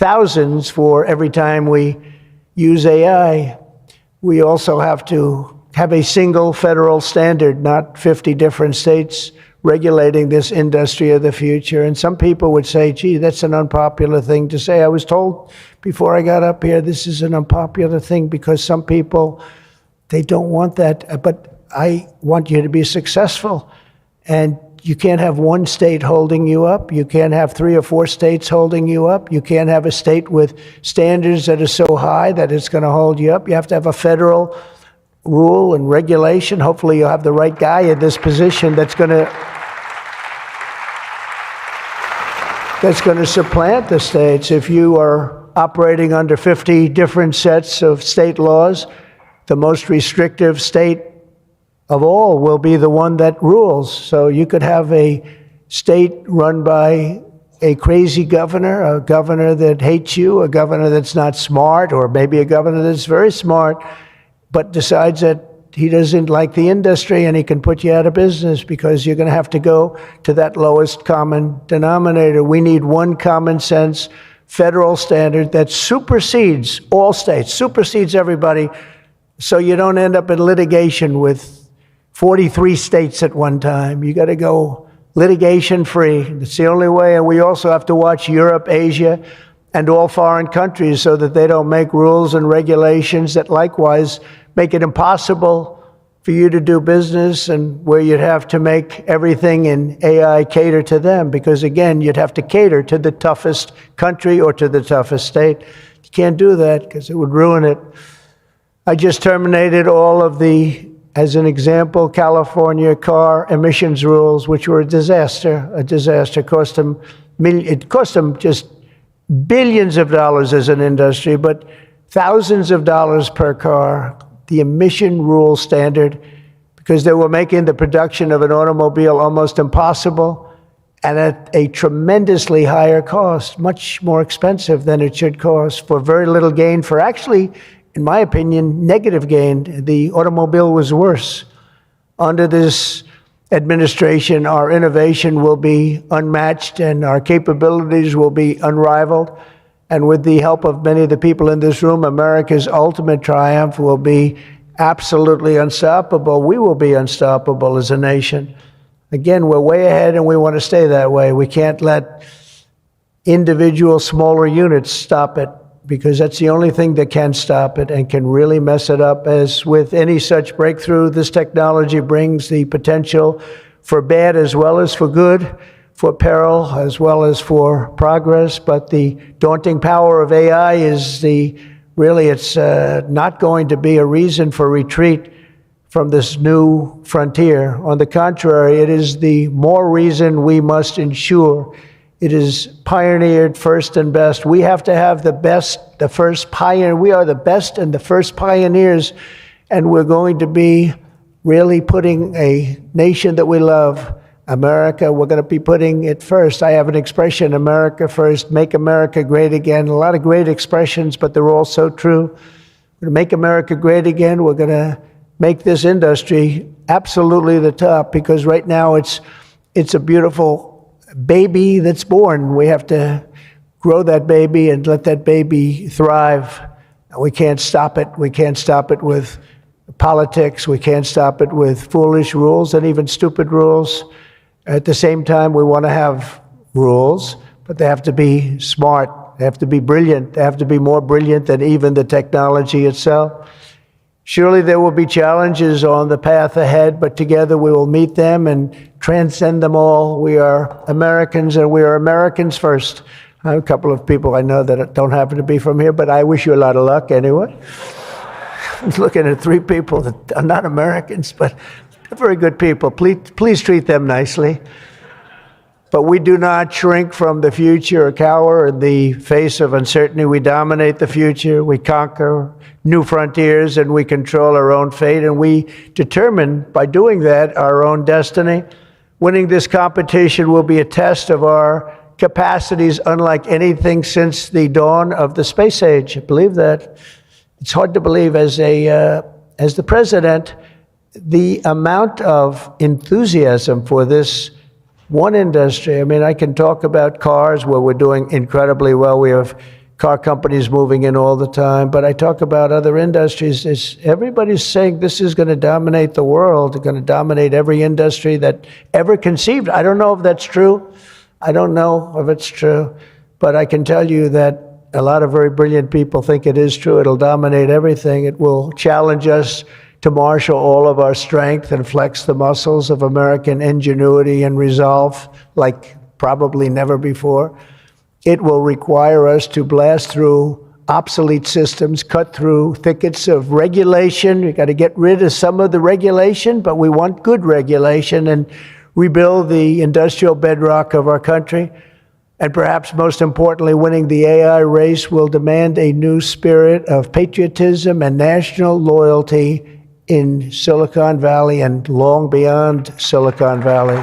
thousands for every time we use AI. We also have to have a single federal standard, not 50 different states regulating this industry of the future. And some people would say, gee, that's an unpopular thing to say. I was told before I got up here, this is an unpopular thing because some people, they don't want that. But I want you to be successful. And you can't have one state holding you up. You can't have 3 or 4 states holding you up. You can't have a state with standards that are so high that it's going to hold you up. You have to have a federal rule and regulation. Hopefully you'll have the right guy in this position that's going to supplant the states. If you are operating under 50 different sets of state laws, the most restrictive state of all will be the one that rules. So you could have a state run by a crazy governor, a governor that hates you, a governor that's not smart, or maybe a governor that's very smart, but decides that he doesn't like the industry and he can put you out of business because you're going to have to go to that lowest common denominator. We need one common sense federal standard that supersedes all states, supersedes everybody, so you don't end up in litigation with 43 states at one time. You got to go litigation free. It's the only way. And we also have to watch Europe, Asia, and all foreign countries so that they don't make rules and regulations that likewise make it impossible for you to do business, and where you'd have to make everything in AI cater to them, because again, you'd have to cater to the toughest country or to the toughest state. You can't do that because it would ruin it. I just terminated all of the, as an example, California car emissions rules, which were a disaster. It cost them just billions of dollars as an industry, but thousands of dollars per car. The emission rule standard, because they were making the production of an automobile almost impossible and at a tremendously higher cost, much more expensive than it should cost, for very little gain, for actually, in my opinion, negative gain. The automobile was worse. Under this administration, our innovation will be unmatched and our capabilities will be unrivaled. And with the help of many of the people in this room, America's ultimate triumph will be absolutely unstoppable. We will be unstoppable as a nation. Again, we're way ahead and we want to stay that way. We can't let individual smaller units stop it, because that's the only thing that can stop it and can really mess it up. As with any such breakthrough, this technology brings the potential for bad as well as for good, for peril as well as for progress. But the daunting power of AI is it's not going to be a reason for retreat from this new frontier. On the contrary, it is the more reason we must ensure it is pioneered first and best. We have to have the best, the first pioneer. We are the best and the first pioneers, and we're going to be really putting a nation that we love, America, we're going to be putting it first. I have an expression, America first, make America great again. A lot of great expressions, but they're all so true. We're going to make America great again. We're going to make this industry absolutely the top, because right now it's a beautiful baby that's born. We have to grow that baby and let that baby thrive. We can't stop it. We can't stop it with politics. We can't stop it with foolish rules and even stupid rules. At the same time, we want to have rules, but they have to be smart. They have to be brilliant. They have to be more brilliant than even the technology itself. Surely there will be challenges on the path ahead, but together we will meet them and transcend them all. We are Americans, and we are Americans first. I have a couple of people I know that don't happen to be from here, but I wish you a lot of luck anyway. I'm looking at 3 people that are not Americans, but they're very good people. Please treat them nicely. But we do not shrink from the future or cower in the face of uncertainty. We dominate the future. We conquer new frontiers, and we control our own fate. And we determine, by doing that, our own destiny. Winning this competition will be a test of our capacities unlike anything since the dawn of the space age. I believe that. It's hard to believe as the president, the amount of enthusiasm for this one industry. I mean, I can talk about cars where we're doing incredibly well. We have car companies moving in all the time. But I talk about other industries. Everybody's saying this is going to dominate the world. It's going to dominate every industry that ever conceived. I don't know if that's true. I don't know if it's true. But I can tell you that a lot of very brilliant people think it is true. It'll dominate everything. It will challenge us to marshal all of our strength and flex the muscles of American ingenuity and resolve like probably never before. It will require us to blast through obsolete systems, cut through thickets of regulation. We've got to get rid of some of the regulation, but we want good regulation and rebuild the industrial bedrock of our country. And perhaps most importantly, winning the AI race will demand a new spirit of patriotism and national loyalty in Silicon Valley and long beyond Silicon Valley.